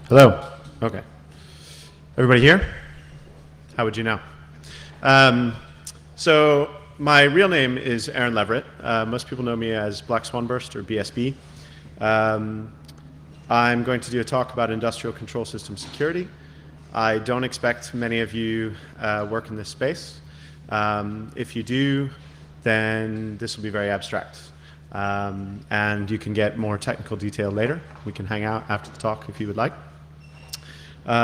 Hello. Okay. Everybody here? How would you know? So my real name is Aaron Leverett. Most people know me as Black Swanburst or BSB. I'm going to do a talk about industrial control system security. I don't expect many of you work in this space. If you do, then this will be very abstract. And you can get more technical detail later. We can hang out after the talk if you would like.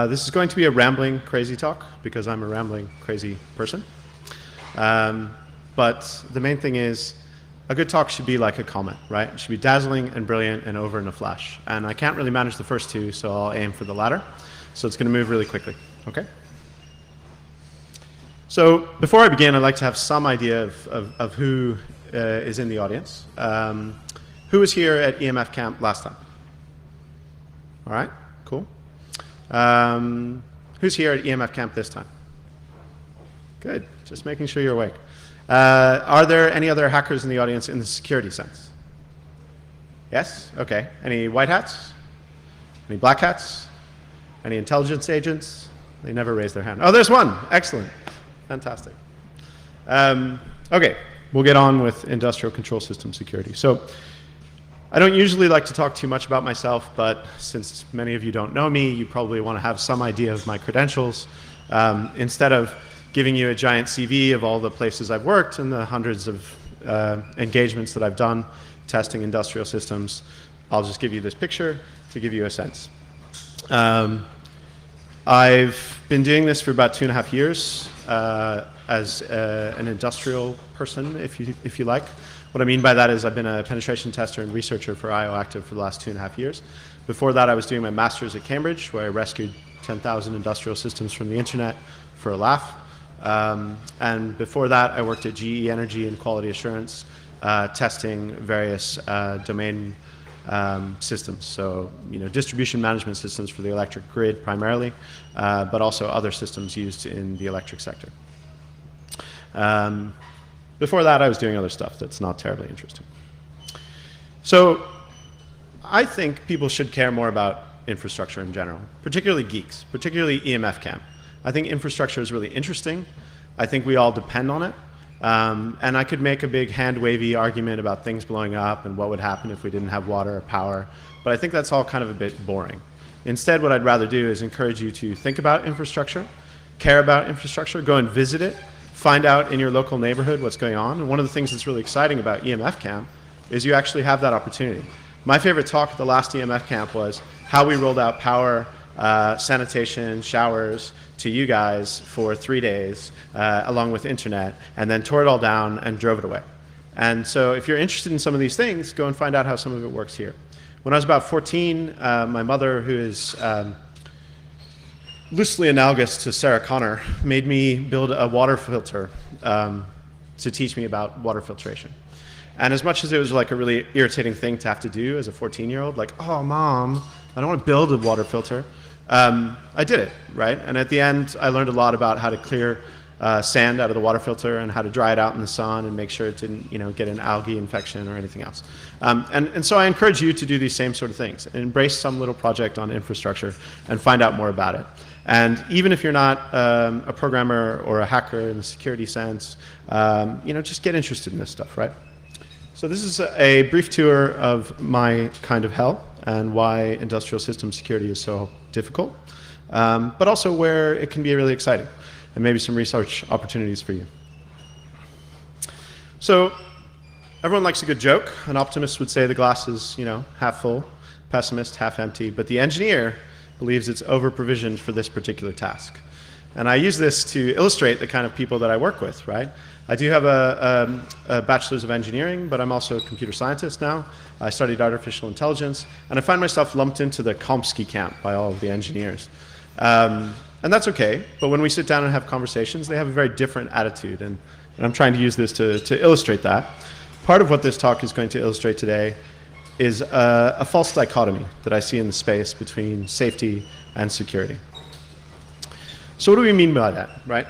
This is going to be a rambling, crazy talk because I'm a rambling, crazy person. But the main thing is a good talk should be like a comet, right? It should be dazzling and brilliant and over in a flash. And I can't really manage the first two, so I'll aim for the latter. So it's going to move really quickly, okay? So before I begin, I'd like to have some idea of who is in the audience. Who was here at EMF camp last time? All right, cool. Who's here at EMF camp this time? Good, just making sure you're awake. Are there any other hackers in the audience in the security sense? Yes? Okay. Any white hats? Any black hats? Any intelligence agents? They never raise their hand. Oh, there's one. Excellent. Fantastic. Okay, we'll get on with industrial control system security. So I don't usually like to talk too much about myself, but since many of you don't know me, you probably want to have some idea of my credentials. Instead of giving you a giant CV of all the places I've worked and the hundreds of engagements that I've done testing industrial systems, I'll just give you this picture to give you a sense. I've been doing this for about 2.5 years as an industrial person, if you like. What I mean by that is I've been a penetration tester and researcher for IO Active for the last 2.5 years. Before that, I was doing my master's at Cambridge, where I rescued 10,000 industrial systems from the internet for a laugh. And before that, I worked at GE Energy in quality assurance, testing various domain systems. So, distribution management systems for the electric grid primarily, but also other systems used in the electric sector. Before that, I was doing other stuff that's not terribly interesting. So I think people should care more about infrastructure in general, particularly geeks, particularly EMF camp. I think infrastructure is really interesting. I think we all depend on it. And I could make a big hand-wavy argument about things blowing up and what would happen if we didn't have water or power, but I think that's all kind of a bit boring. Instead, what I'd rather do is encourage you to think about infrastructure, care about infrastructure, go and visit it, find out in your local neighborhood what's going on. And one of the things that's really exciting about EMF camp is you actually have that opportunity. My favorite talk at the last EMF camp was how we rolled out power, sanitation, showers to you guys for 3 days, along with internet, and then tore it all down and drove it away. And so if you're interested in some of these things, go and find out how some of it works here. When I was about 14, my mother, who is loosely analogous to Sarah Connor, made me build a water filter to teach me about water filtration. And as much as it was like a really irritating thing to have to do as a 14-year-old, like, oh, Mom, I don't want to build a water filter, I did it, right? And at the end, I learned a lot about how to clear sand out of the water filter and how to dry it out in the sun and make sure it didn't, get an algae infection or anything else. And so I encourage you to do these same sort of things. Embrace some little project on infrastructure and find out more about it. And even if you're not a programmer or a hacker in the security sense, just get interested in this stuff, right? So this is a brief tour of my kind of hell and why industrial system security is so difficult, but also where it can be really exciting and maybe some research opportunities for you. So everyone likes a good joke. An optimist would say the glass is, half full, pessimist, half empty, but the engineer believes it's over-provisioned for this particular task. And I use this to illustrate the kind of people that I work with, right? I do have a bachelor's of engineering, but I'm also a computer scientist now. I studied artificial intelligence, and I find myself lumped into the Chomsky camp by all of the engineers. And that's okay, but when we sit down and have conversations, they have a very different attitude, and I'm trying to use this to illustrate that. Part of what this talk is going to illustrate today is a false dichotomy that I see in the space between safety and security. So what do we mean by that, right?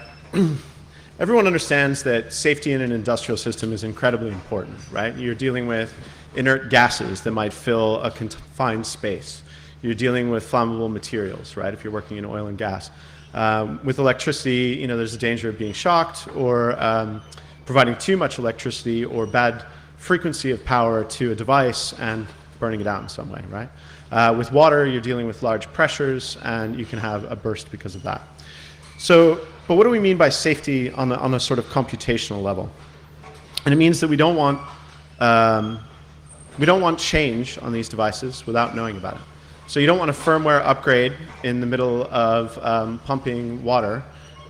Everyone understands that safety in an industrial system is incredibly important, right? You're dealing with inert gases that might fill a confined space. you're dealing with flammable materials, right? If you're working in oil and gas. With electricity, you know, there's a danger of being shocked or providing too much electricity or bad frequency of power to a device and burning it out in some way, right? With water, you're dealing with large pressures and you can have a burst because of that. So, but what do we mean by safety on a sort of computational level? And it means that we don't want change on these devices without knowing about it. So you don't want a firmware upgrade in the middle of pumping water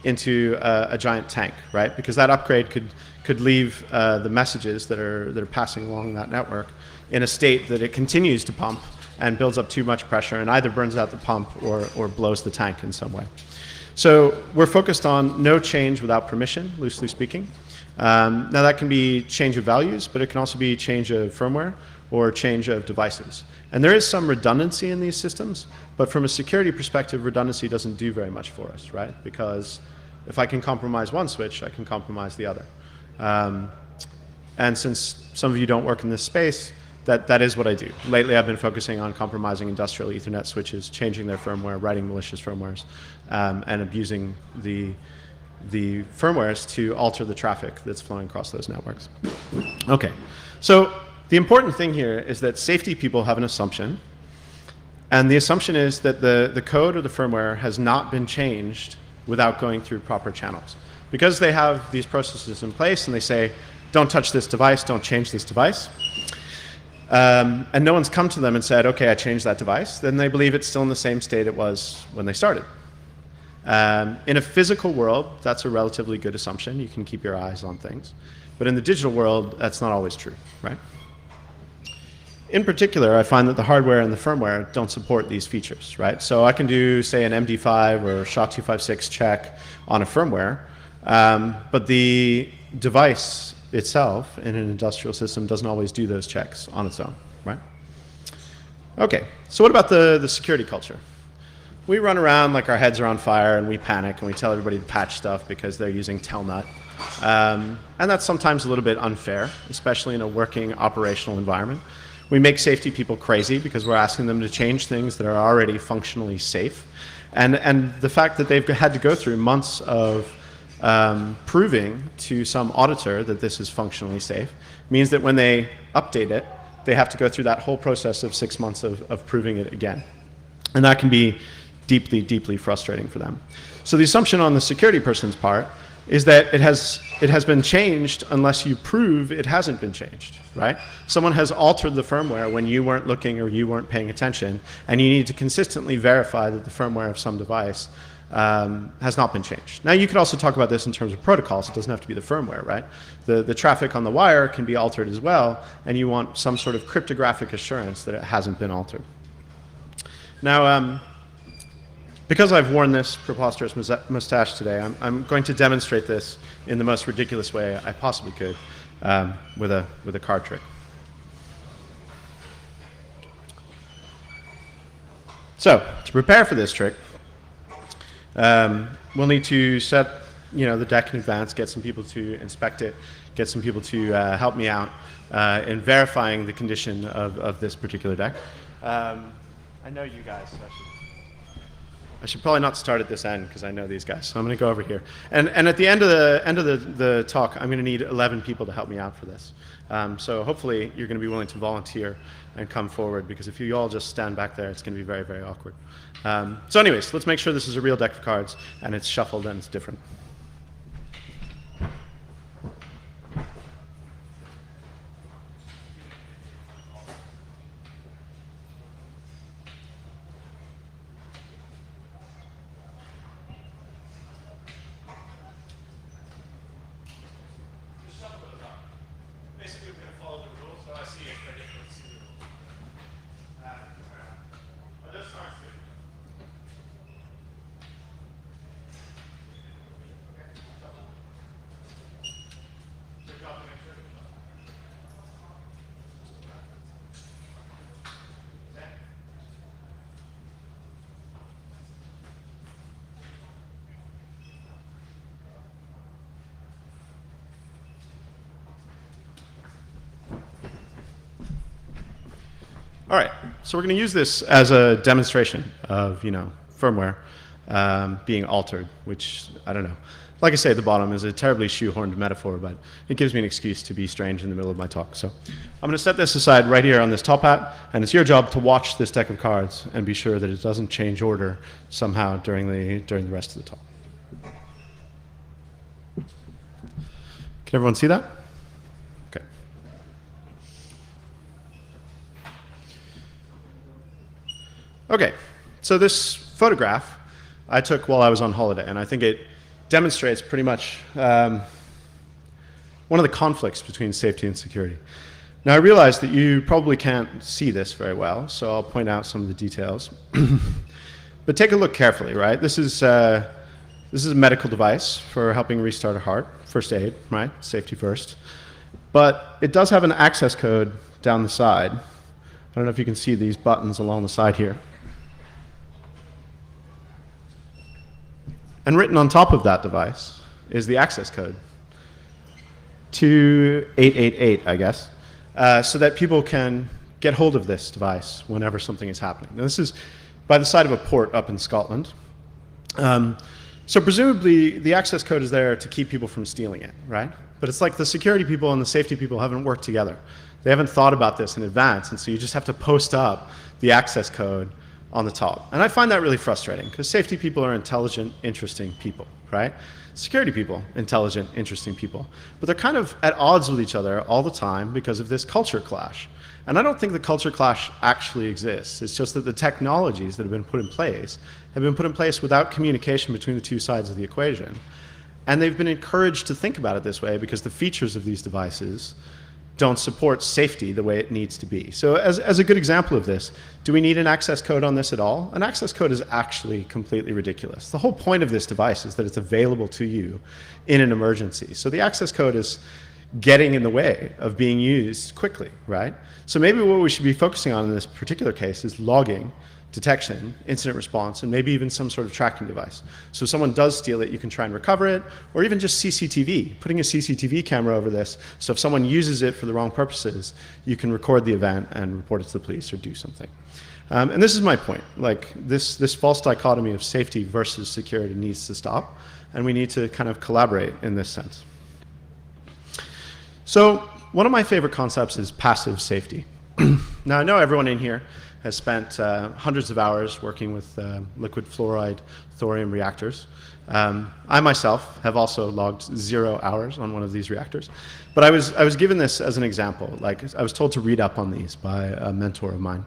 into a giant tank, right? Because that upgrade could leave the messages that are passing along that network in a state that it continues to pump and builds up too much pressure and either burns out the pump or blows the tank in some way. So we're focused on no change without permission, loosely speaking. Now that can be change of values, but it can also be change of firmware or change of devices. And there is some redundancy in these systems, but from a security perspective, redundancy doesn't do very much for us, right? Because if I can compromise one switch, I can compromise the other. And since some of you don't work in this space, that is what I do. Lately, I've been focusing on compromising industrial Ethernet switches, changing their firmware, writing malicious firmwares, and abusing the firmwares to alter the traffic that's flowing across those networks. Okay, so the important thing here is that safety people have an assumption, and the assumption is that the code or the firmware has not been changed without going through proper channels. Because they have these processes in place and they say, don't touch this device, don't change this device, and no one's come to them and said, okay, I changed that device, then they believe it's still in the same state it was when they started. In a physical world, that's a relatively good assumption. You can keep your eyes on things. But in the digital world, that's not always true, right? In particular, I find that the hardware and the firmware don't support these features, right? So I can do, say, an MD5 or SHA-256 check on a firmware, but the device itself in an industrial system doesn't always do those checks on its own, right? Okay, so what about the security culture? We run around like our heads are on fire and we panic and we tell everybody to patch stuff because they're using Telnet. And that's sometimes a little bit unfair, especially in a working operational environment. We make safety people crazy because we're asking them to change things that are already functionally safe. And the fact that they've had to go through months of proving to some auditor that this is functionally safe means that when they update it, they have to go through that whole process of 6 months of proving it again. And that can be deeply, deeply frustrating for them. So the assumption on the security person's part is that it has been changed unless you prove it hasn't been changed, right? Someone has altered the firmware when you weren't looking or you weren't paying attention, and you need to consistently verify that the firmware of some device has not been changed. Now, you could also talk about this in terms of protocols. It doesn't have to be the firmware, right? The traffic on the wire can be altered as well, and you want some sort of cryptographic assurance that it hasn't been altered. Now, because I've worn this preposterous mustache today, I'm going to demonstrate this in the most ridiculous way I possibly could with a card trick. So, to prepare for this trick, we'll need to set the deck in advance, get some people to inspect it, get some people to help me out in verifying the condition of this particular deck. I know you guys, so I should probably not start at this end because I know these guys. So I'm going to go over here. And at the end of the talk, I'm going to need 11 people to help me out for this. So hopefully you're going to be willing to volunteer and come forward, because if you all just stand back there, it's going to be very, very awkward. So anyways, let's make sure this is a real deck of cards and it's shuffled and it's different. All right, so we're going to use this as a demonstration of, firmware being altered, which, I don't know. Like I say at the bottom is a terribly shoehorned metaphor, but it gives me an excuse to be strange in the middle of my talk. So I'm going to set this aside right here on this top hat, and it's your job to watch this deck of cards and be sure that it doesn't change order somehow during the rest of the talk. Can everyone see that? Okay. Okay, so this photograph I took while I was on holiday, and I think it demonstrates pretty much one of the conflicts between safety and security. Now, I realize that you probably can't see this very well, so I'll point out some of the details. But take a look carefully, right? This is a medical device for helping restart a heart, first aid, right? Safety first. But it does have an access code down the side. I don't know if you can see these buttons along the side here. And written on top of that device is the access code, 2888, I guess, so that people can get hold of this device whenever something is happening. Now, this is by the side of a port up in Scotland. So presumably, the access code is there to keep people from stealing it, right? But it's like the security people and the safety people haven't worked together. They haven't thought about this in advance, and so you just have to post up the access code on the top. And I find that really frustrating, because safety people are intelligent, interesting people, right? Security people, intelligent, interesting people. But they're kind of at odds with each other all the time because of this culture clash. And I don't think the culture clash actually exists. It's just that the technologies that have been put in place have been put in place without communication between the two sides of the equation. And they've been encouraged to think about it this way because the features of these devices don't support safety the way it needs to be. So as a good example of this, do we need an access code on this at all? An access code is actually completely ridiculous. The whole point of this device is that it's available to you in an emergency. So the access code is getting in the way of being used quickly, right? So maybe what we should be focusing on in this particular case is logging, detection, incident response, and maybe even some sort of tracking device. So if someone does steal it, you can try and recover it, or even just CCTV, putting a CCTV camera over this, so if someone uses it for the wrong purposes, you can record the event and report it to the police or do something. And this is my point. Like, this false dichotomy of safety versus security needs to stop, and we need to kind of collaborate in this sense. So one of my favorite concepts is passive safety. Now, I know everyone in here has spent hundreds of hours working with liquid fluoride thorium reactors. I myself have also logged 0 hours on one of these reactors. But I was given this as an example. Like, I was told to read up on these by a mentor of mine.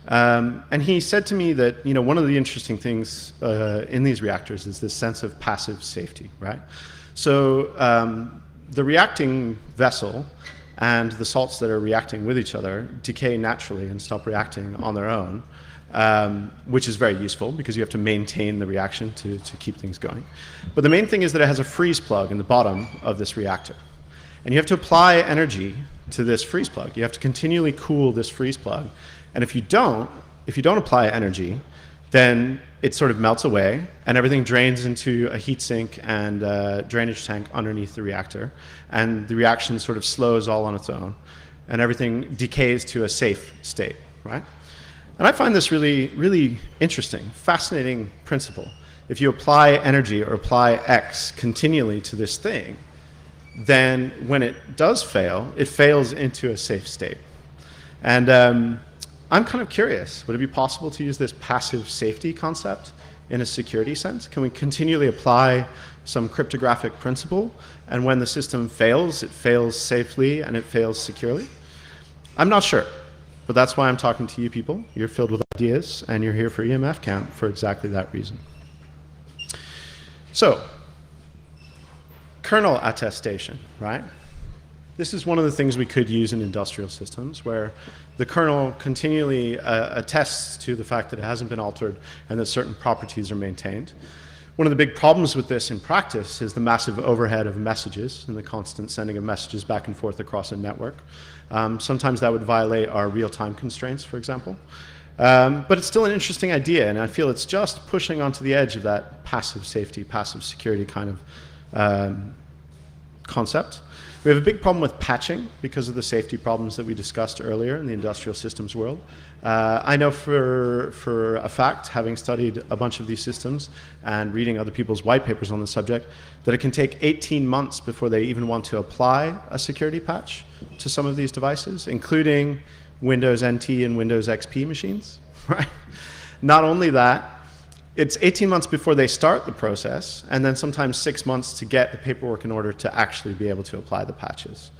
And he said to me that, one of the interesting things in these reactors is this sense of passive safety, right? So the reacting vessel and the salts that are reacting with each other decay naturally and stop reacting on their own, which is very useful because you have to maintain the reaction to keep things going. But the main thing is that it has a freeze plug in the bottom of this reactor. And you have to apply energy to this freeze plug. You have to continually cool this freeze plug. And if you don't apply energy, then it sort of melts away and everything drains into a heat sink and a drainage tank underneath the reactor. And the reaction sort of slows all on its own and everything decays to a safe state, right? And I find this really, really interesting, fascinating principle. If you apply energy or apply X continually to this thing, then when it does fail, it fails into a safe state. And I'm kind of curious, would it be possible to use this passive safety concept in a security sense? Can we continually apply some cryptographic principle, and when the system fails, it fails safely and it fails securely? I'm not sure, but that's why I'm talking to you people. You're filled with ideas, and you're here for EMF Camp for exactly that reason. So, kernel attestation, right? This is one of the things we could use in industrial systems, where the kernel continually attests to the fact that it hasn't been altered and that certain properties are maintained. One of the big problems with this in practice is the massive overhead of messages and the constant sending of messages back and forth across a network. Sometimes that would violate our real-time constraints, for example. But it's still an interesting idea, and I feel it's just pushing onto the edge of that passive safety, passive security kind of concept. We have a big problem with patching because of the safety problems that we discussed earlier in the industrial systems world. I know for a fact, having studied a bunch of these systems and reading other people's white papers on the subject, that it can take 18 months before they even want to apply a security patch to some of these devices, including Windows NT and Windows XP machines, right? Not only that, it's 18 months before they start the process, and then sometimes 6 months to get the paperwork in order to actually be able to apply the patches.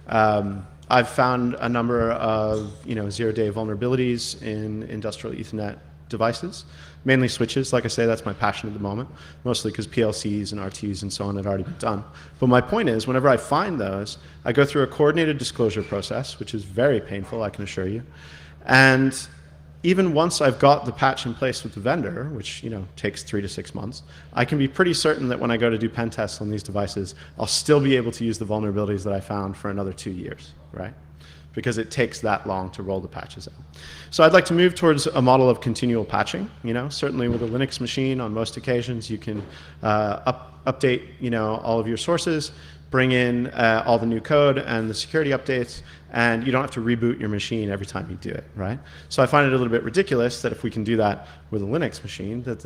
I've found a number of zero-day vulnerabilities in industrial Ethernet devices, mainly switches. Like I say, that's my passion at the moment, mostly because PLCs and RTs and so on had already been done. But my point is, whenever I find those, I go through a coordinated disclosure process, which is very painful, I can assure you. And even once I've got the patch in place with the vendor, which takes 3 to 6 months, I can be pretty certain that when I go to do pen tests on these devices, I'll still be able to use the vulnerabilities that I found for another 2 years, right? Because it takes that long to roll the patches out. So I'd like to move towards a model of continual patching. Certainly with a Linux machine, on most occasions, you can update all of your sources, bring in all the new code and the security updates, and you don't have to reboot your machine every time you do it, right? So I find it a little bit ridiculous that if we can do that with a Linux machine, that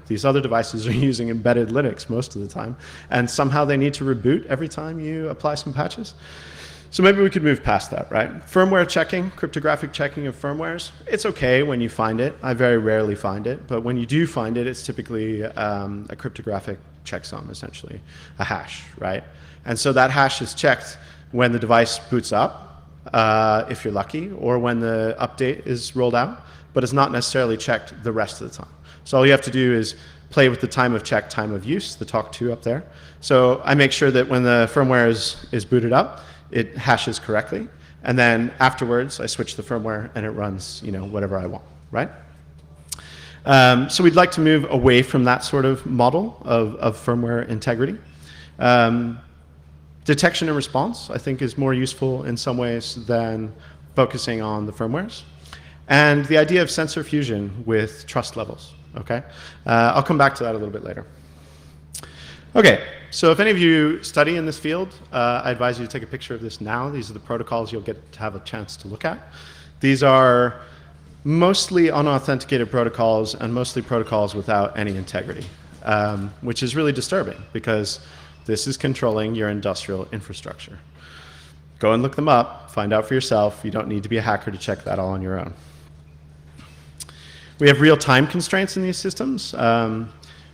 these other devices are using embedded Linux most of the time, and somehow they need to reboot every time you apply some patches. So maybe we could move past that, right? Firmware checking, cryptographic checking of firmwares, it's okay when you find it. I very rarely find it, but when you do find it, it's typically a cryptographic checksum, essentially, a hash, right? And so that hash is checked when the device boots up, if you're lucky, or when the update is rolled out, but it's not necessarily checked the rest of the time. So all you have to do is play with the time of check, time of use, the talk2 up there. So I make sure that when the firmware is booted up, it hashes correctly, and then afterwards I switch the firmware and it runs whatever I want, right? So we'd like to move away from that sort of model of firmware integrity. Detection and response, I think, is more useful in some ways than focusing on the firmwares. And the idea of sensor fusion with trust levels, okay? I'll come back to that a little bit later. Okay, so if any of you study in this field, I advise you to take a picture of this now. These are the protocols you'll get to have a chance to look at. These are mostly unauthenticated protocols and mostly protocols without any integrity, which is really disturbing because this is controlling your industrial infrastructure. Go and look them up, find out for yourself. You don't need to be a hacker to check that all on your own. We have real-time constraints in these systems.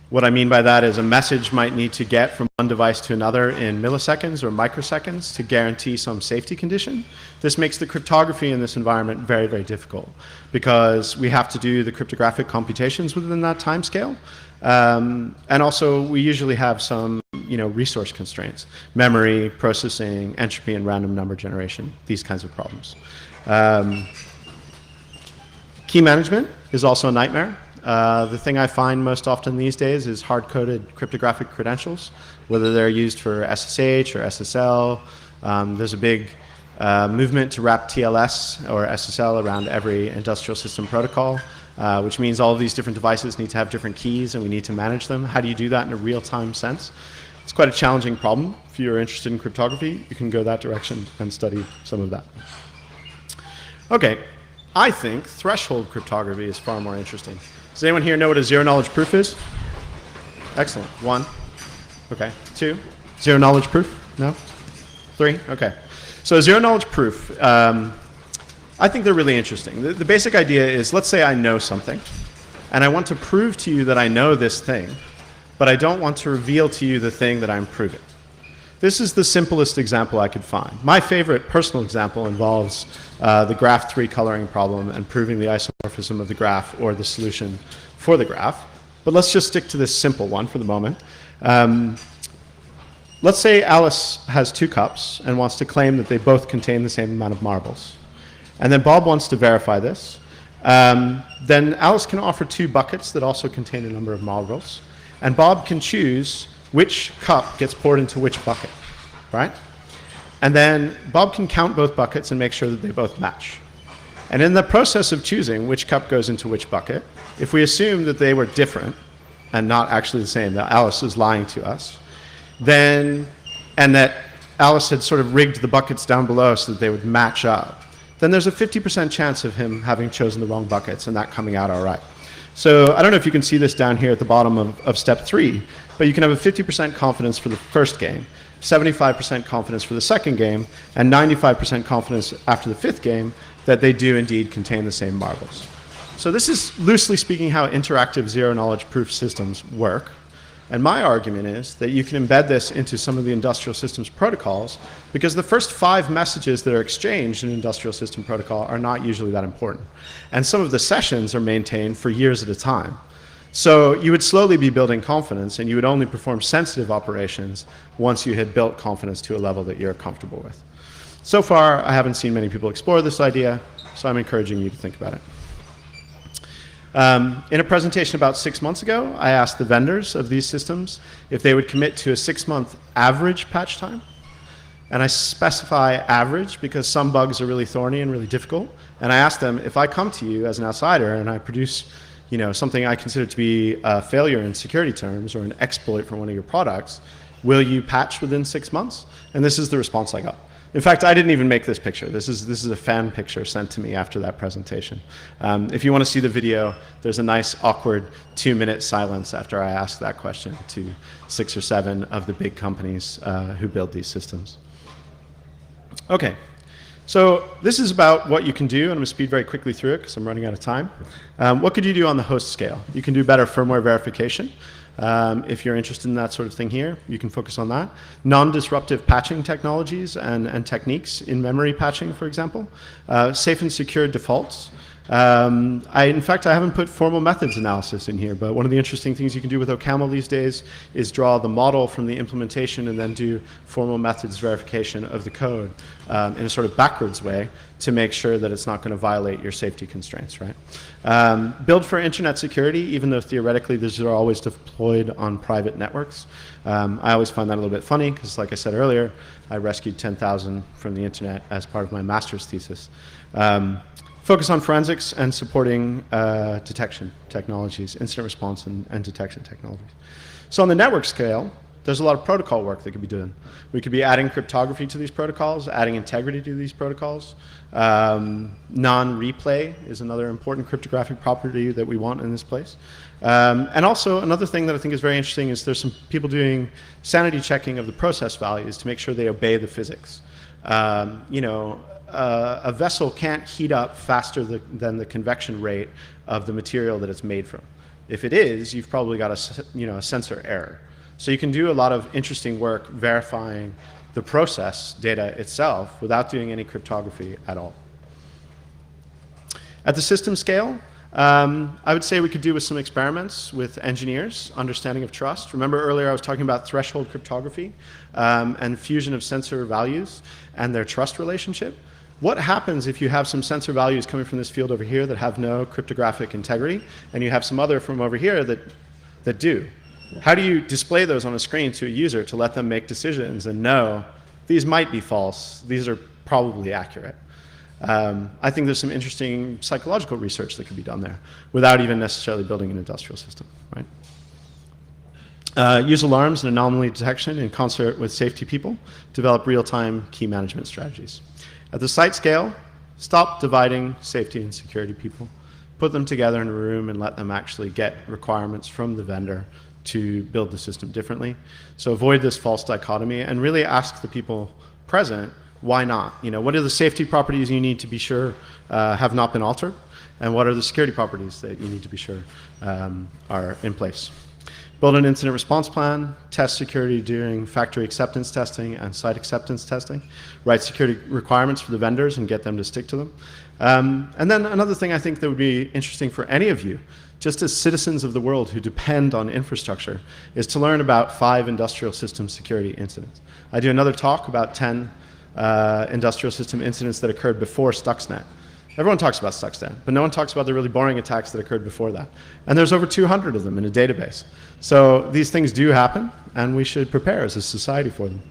What I mean by that is a message might need to get from one device to another in milliseconds or microseconds to guarantee some safety condition. This makes the cryptography in this environment very, very difficult because we have to do the cryptographic computations within that time scale. And also, we usually have some resource constraints, memory, processing, entropy, and random number generation, these kinds of problems. Key management is also a nightmare. The thing I find most often these days is hard-coded cryptographic credentials, whether they're used for SSH or SSL. There's a big movement to wrap TLS or SSL around every industrial system protocol, which means all of these different devices need to have different keys and we need to manage them. How do you do that in a real-time sense? It's quite a challenging problem. If you're interested in cryptography, you can go that direction and study some of that. Okay, I think threshold cryptography is far more interesting. Does anyone here know what a zero-knowledge proof is? Excellent. 1. Okay. 2. Zero-knowledge proof? No? 3? Okay. So zero-knowledge proof, I think they're really interesting. The basic idea is, let's say I know something, and I want to prove to you that I know this thing, but I don't want to reveal to you the thing that I'm proving. This is the simplest example I could find. My favorite personal example involves the graph 3 coloring problem and proving the isomorphism of the graph or the solution for the graph. But let's just stick to this simple one for the moment. Let's say Alice has 2 cups and wants to claim that they both contain the same amount of marbles. And then Bob wants to verify this. Then Alice can offer 2 buckets that also contain a number of marbles. And Bob can choose which cup gets poured into which bucket, right? And then Bob can count both buckets and make sure that they both match. And in the process of choosing which cup goes into which bucket, if we assume that they were different and not actually the same, that Alice is lying to us, then, and that Alice had sort of rigged the buckets down below so that they would match up, then there's a 50% chance of him having chosen the wrong buckets and that coming out all right. So I don't know if you can see this down here at the bottom of step 3, but you can have a 50% confidence for the first game, 75% confidence for the second game, and 95% confidence after the 5th game that they do indeed contain the same marbles. So this is, loosely speaking, how interactive zero-knowledge proof systems work. And my argument is that you can embed this into some of the industrial systems protocols, because the first 5 messages that are exchanged in an industrial system protocol are not usually that important. And some of the sessions are maintained for years at a time. So you would slowly be building confidence, and you would only perform sensitive operations once you had built confidence to a level that you're comfortable with. So far, I haven't seen many people explore this idea, so I'm encouraging you to think about it. In a presentation about 6 months ago, I asked the vendors of these systems if they would commit to a 6-month average patch time. And I specify average because some bugs are really thorny and really difficult. And I asked them, if I come to you as an outsider and I produce something I consider to be a failure in security terms or an exploit from one of your products, will you patch within 6 months? And this is the response I got. In fact, I didn't even make this picture. This is a fan picture sent to me after that presentation. If you want to see the video, there's a nice awkward 2-minute silence after I asked that question to 6 or 7 of the big companies who build these systems. Okay, so this is about what you can do, and I'm going to speed very quickly through it because I'm running out of time. What could you do on the host scale? You can do better firmware verification. If you're interested in that sort of thing here, you can focus on that. Non-disruptive patching technologies and techniques in memory patching, for example. Safe and secure defaults. In fact, I haven't put formal methods analysis in here, but one of the interesting things you can do with OCaml these days is draw the model from the implementation and then do formal methods verification of the code in a sort of backwards way to make sure that it's not going to violate your safety constraints, right? Build for internet security, even though theoretically these are always deployed on private networks. I always find that a little bit funny because, like I said earlier, I rescued 10,000 from the internet as part of my master's thesis. Focus on forensics and supporting detection technologies, incident response and detection technologies. So on the network scale, there's a lot of protocol work that could be done. We could be adding cryptography to these protocols, adding integrity to these protocols. Non-replay is another important cryptographic property that we want in this place. And also another thing that I think is very interesting is there's some people doing sanity checking of the process values to make sure they obey the physics. A vessel can't heat up faster than the convection rate of the material that it's made from. If it is, you've probably got a sensor error. So you can do a lot of interesting work verifying the process data itself without doing any cryptography at all. At the system scale, I would say we could do with some experiments with engineers, understanding of trust. Remember earlier I was talking about threshold cryptography and fusion of sensor values and their trust relationship. What happens if you have some sensor values coming from this field over here that have no cryptographic integrity, and you have some other from over here that do? How do you display those on a screen to a user to let them make decisions and know these might be false, these are probably accurate? I think there's some interesting psychological research that could be done there without even necessarily building an industrial system, right? Use alarms and anomaly detection in concert with safety people, develop real-time key management strategies. At the site scale, stop dividing safety and security people. Put them together in a room and let them actually get requirements from the vendor to build the system differently. So avoid this false dichotomy and really ask the people present, why not? What are the safety properties you need to be sure have not been altered? And what are the security properties that you need to be sure are in place? Build an incident response plan, test security during factory acceptance testing and site acceptance testing, write security requirements for the vendors and get them to stick to them. And then another thing I think that would be interesting for any of you, just as citizens of the world who depend on infrastructure, is to learn about 5 industrial system security incidents. I do another talk about 10 industrial system incidents that occurred before Stuxnet. Everyone talks about Stuxnet, but no one talks about the really boring attacks that occurred before that. And there's over 200 of them in a database. So these things do happen, and we should prepare as a society for them.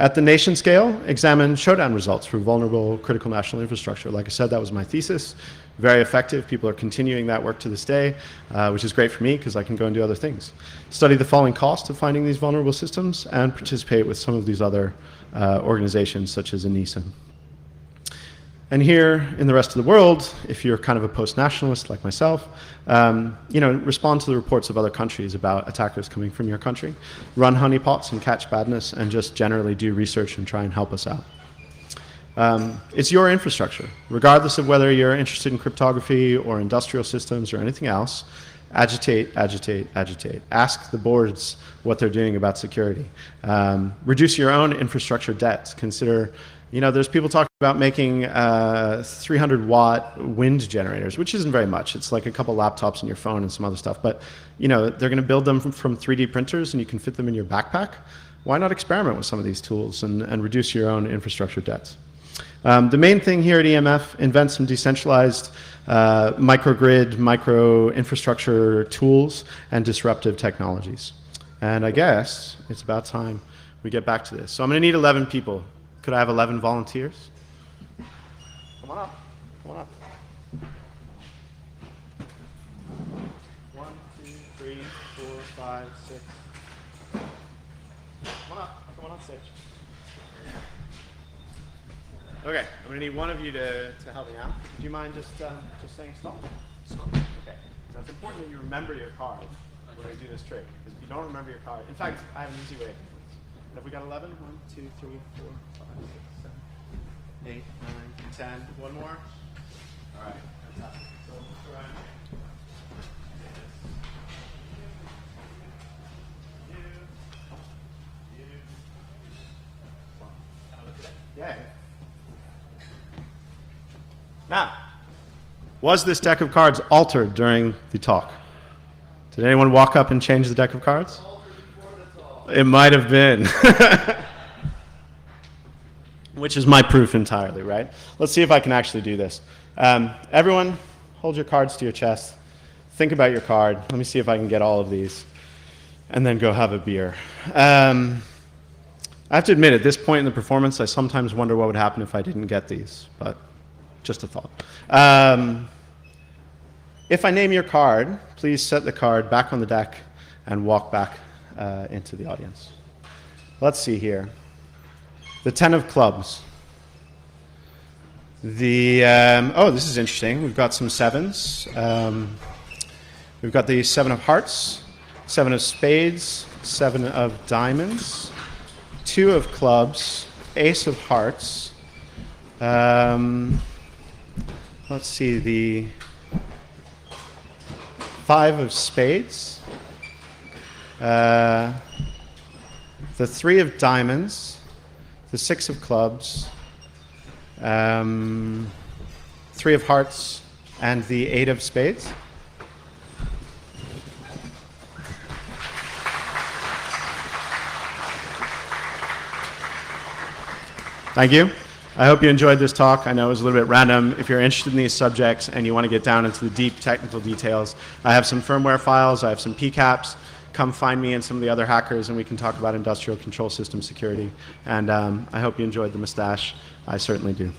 At the nation scale, examine showdown results for vulnerable critical national infrastructure. Like I said, that was my thesis. Very effective. People are continuing that work to this day, which is great for me because I can go and do other things. Study the falling cost of finding these vulnerable systems and participate with some of these other organizations such as ENISA. And here in the rest of the world, if you're kind of a post-nationalist like myself, respond to the reports of other countries about attackers coming from your country. Run honeypots and catch badness, and just generally do research and try and help us out. It's your infrastructure. Regardless of whether you're interested in cryptography or industrial systems or anything else, agitate, agitate, agitate. Ask the boards what they're doing about security. Reduce your own infrastructure debt. Consider, there's people talking about making 300-watt wind generators, which isn't very much. It's like a couple laptops and your phone and some other stuff. But, they're going to build them from 3D printers and you can fit them in your backpack. Why not experiment with some of these tools and reduce your own infrastructure debts? The main thing here at EMF, invent some decentralized microgrid, micro-infrastructure tools and disruptive technologies. And I guess it's about time we get back to this. So I'm going to need 11 people. Could I have 11 volunteers? Come on up. Come on up. 1, 2, 3, 4, 5, 6. Come on up. Come on stage. Okay, I'm going to need one of you to help me out. Do you mind just saying stop? Stop. Okay. Now it's important that you remember your card when I do this trick. Because if you don't remember your card, in fact, I have an easy way. Have we got 11? 1, 2, 3, 4, 5, 6, 7, 8, 9, 10. One more? All right. Fantastic. So look around. Yeah. Now, was this deck of cards altered during the talk? Did anyone walk up and change the deck of cards? It might have been. Which is my proof entirely, right? Let's see if I can actually do this. Everyone, hold your cards to your chest. Think about your card. Let me see if I can get all of these. And then go have a beer. I have to admit, at this point in the performance, I sometimes wonder what would happen if I didn't get these. But just a thought. If I name your card, please set the card back on the deck and walk back into the audience. Let's see here. The 10 of clubs. Oh, this is interesting. We've got some sevens. We've got the 7 of hearts, 7 of spades, 7 of diamonds, 2 of clubs, ace of hearts. Let's see, the 5 of spades, the 3 of diamonds, the 6 of clubs, 3 of hearts, and the 8 of spades. Thank you. I hope you enjoyed this talk. I know it was a little bit random. If you're interested in these subjects and you want to get down into the deep technical details, I have some firmware files, I have some PCAPs. Come find me and some of the other hackers and we can talk about industrial control system security. And I hope you enjoyed the mustache. I certainly do.